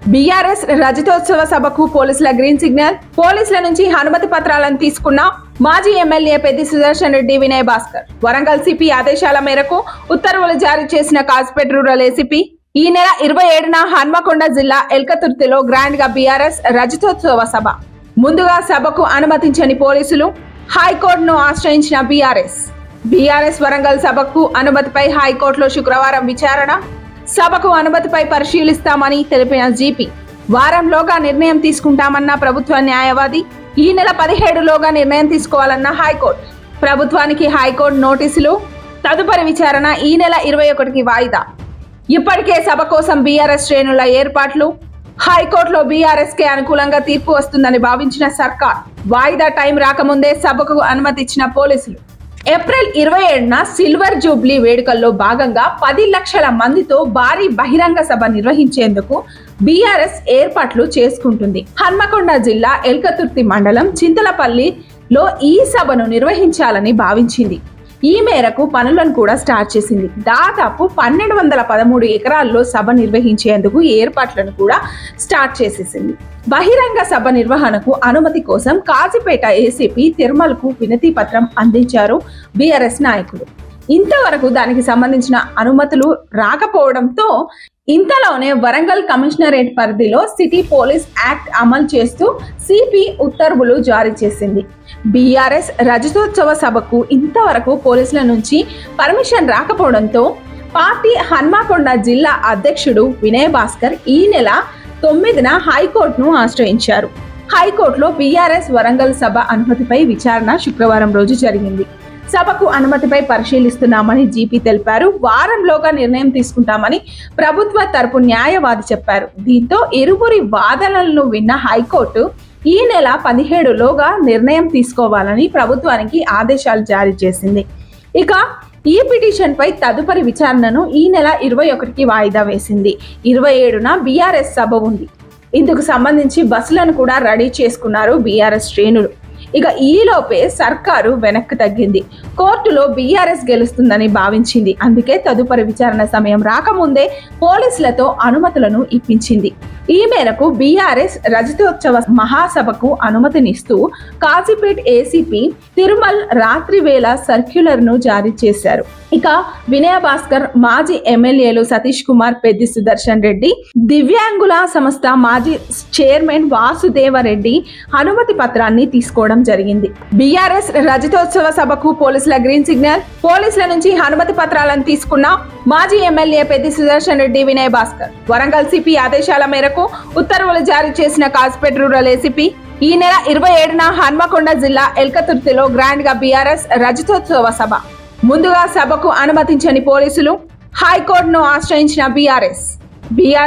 BRS రజతోత్సవ సభకు పోలీసుల green signal. పోలీసుల నుంచి అనుమతి పత్రాలను తీసుకున్న మాజీ ఎమ్మెల్యే పెద్ది సుదర్శన్ రెడ్డి, వినయ్ భాస్కర్. వరంగల్ సిపి ఆదేశాల మేరకు ఉత్తర్వులు జారీ చేసిన కాజ్పేట్ రూరల్ ఏసీపీ ఈ నెల 27న హన్మకొండ జిల్లా ఎల్కతుర్తిలో గ్రాండ్ గా బీఆర్ఎస్ రజతోత్సవ సభ. ముందుగా సభకు అనుమతించని పోలీసులు హైకోర్టును ఆశ్రయించిన బీఆర్ఎస్ వరంగల్ సభకు అనుమతిపై హైకోర్టులో శుక్రవారం విచారణ. సభకు అనుమతిపై పరిశీలిస్తామని తెలిపిన జీపీ, వారంలోగా నిర్ణయం తీసుకుంటామన్న ప్రభుత్వ న్యాయవాది. ఈ నెల 17లోగా నిర్ణయం తీసుకోవాలన్న హైకోర్టు. ప్రభుత్వానికి హైకోర్టు నోటీసులు. తదుపరి విచారణ ఈ నెల 21కి వాయిదా. ఇప్పటికే సభ కోసం బీఆర్ఎస్ శ్రేణుల ఏర్పాట్లు. హైకోర్టులో బీఆర్ఎస్ కే అనుకూలంగా తీర్పు వస్తుందని భావించిన సర్కార్ వాయిదా టైం రాకముందే సభకు అనుమతి ఇచ్చిన పోలీసులు. ఏప్రిల్ 27న సిల్వర్ జూబ్లీ వేడుకల్లో భాగంగా 10 లక్షల మందితో భారీ బహిరంగ సభ నిర్వహించేందుకు బీఆర్ఎస్ ఏర్పాట్లు చేసుకుంటుంది. హన్మకొండ జిల్లా ఎల్కతుర్తి మండలం చింతలపల్లిలో ఈ సభను నిర్వహించాలని భావించింది. ఈ మేరకు పనులను కూడా స్టార్ట్ చేసింది. దాదాపు 1213 ఎకరాల్లో సభ నిర్వహించేందుకు ఏర్పాట్లను కూడా స్టార్ట్ చేసేసింది. బహిరంగ సభ నిర్వహణకు అనుమతి కోసం కాజీపేట ఏసీపీ తిరుమలకు వినతి పత్రం అందించారు బీఆర్ఎస్ నాయకులు. ఇంతవరకు దానికి సంబంధించిన అనుమతులు రాకపోవడంతో ఇంతలోనే వరంగల్ కమిషనరేట్ పరిధిలో సిటీ పోలీస్ యాక్ట్ అమలు చేస్తూ సిపి ఉత్తర్వులు జారీ చేసింది. బీఆర్ఎస్ రజతోత్సవ సభకు ఇంతవరకు పోలీసుల నుంచి పర్మిషన్ రాకపోవడంతో పార్టీ హన్మకొండ జిల్లా అధ్యక్షుడు వినయ్ భాస్కర్ ఈ నెల 9న హైకోర్టును ఆశ్రయించారు. హైకోర్టులో బీఆర్ఎస్ వరంగల్ సభ అనుమతిపై విచారణ శుక్రవారం రోజు జరిగింది. సభకు అనుమతిపై పరిశీలిస్తున్నామని జీపీ తెలిపారు. వారంలోగా నిర్ణయం తీసుకుంటామని ప్రభుత్వ తరపు న్యాయవాది చెప్పారు. దీంతో ఇరువురి వాదనలను విన్న హైకోర్టు ఈ నెల 17లోగా నిర్ణయం తీసుకోవాలని ప్రభుత్వానికి ఆదేశాలు జారీ చేసింది. ఇక ఈ పిటిషన్ పై తదుపరి విచారణను ఈ నెల 21కి వాయిదా వేసింది. 27న బీఆర్ఎస్ సభ ఉంది. ఇందుకు సంబంధించి బస్సులను కూడా రెడీ చేసుకున్నారు బీఆర్ఎస్ శ్రేణులు. ఇక ఈలోపే సర్కారు వెనక్కి తగ్గింది. కోర్టులో బీఆర్ఎస్ గెలుస్తుందని భావించింది. అందుకే తదుపరి విచారణ సమయం రాకముందే పోలీసులతో అనుమతులను ఇప్పించింది. ఈ మేరకు బీఆర్ఎస్ రజతోత్సవ మహాసభకు అనుమతినిస్తూ కాజీపేట్ ఏసీపీ తిరుమల్ రాత్రి వేళ సర్క్యులర్ ను జారీ చేశారు. ఇక వినయ భాస్కర్, మాజీ ఎమ్మెల్యేలు సతీష్ కుమార్, పెద్ది సుదర్శన్ రెడ్డి, దివ్యాంగుల సంస్థ మాజీ చైర్మన్ వాసుదేవరెడ్డి అనుమతి పత్రాన్ని తీసుకోవడం జరిగింది. బీఆర్ఎస్ రజతోత్సవ సభకు పోలీసుల గ్రీన్ సిగ్నల్. పోలీసుల నుంచి అనుమతి పత్రాలను తీసుకున్న మాజీ ఎమ్మెల్యే పెద్ది సుదర్శన్ రెడ్డి, వినయ్ భాస్కర్. వరంగల్ సిపి ఆదేశాల మేరకు ఉత్తర్వులు జారీ చేసిన కాజ్పేట్ రూరల్ ఏసీపీ ఈ నెల 27న హన్మకొండ జిల్లా ఎల్కతుర్తిలో గ్రాండ్ గా బీఆర్ఎస్ రజతోత్సవ సభ. ముందుగా సభకు అనుమతించని పోలీసులు హైకోర్టును ఆశ్రయించిన బీఆర్ఎస్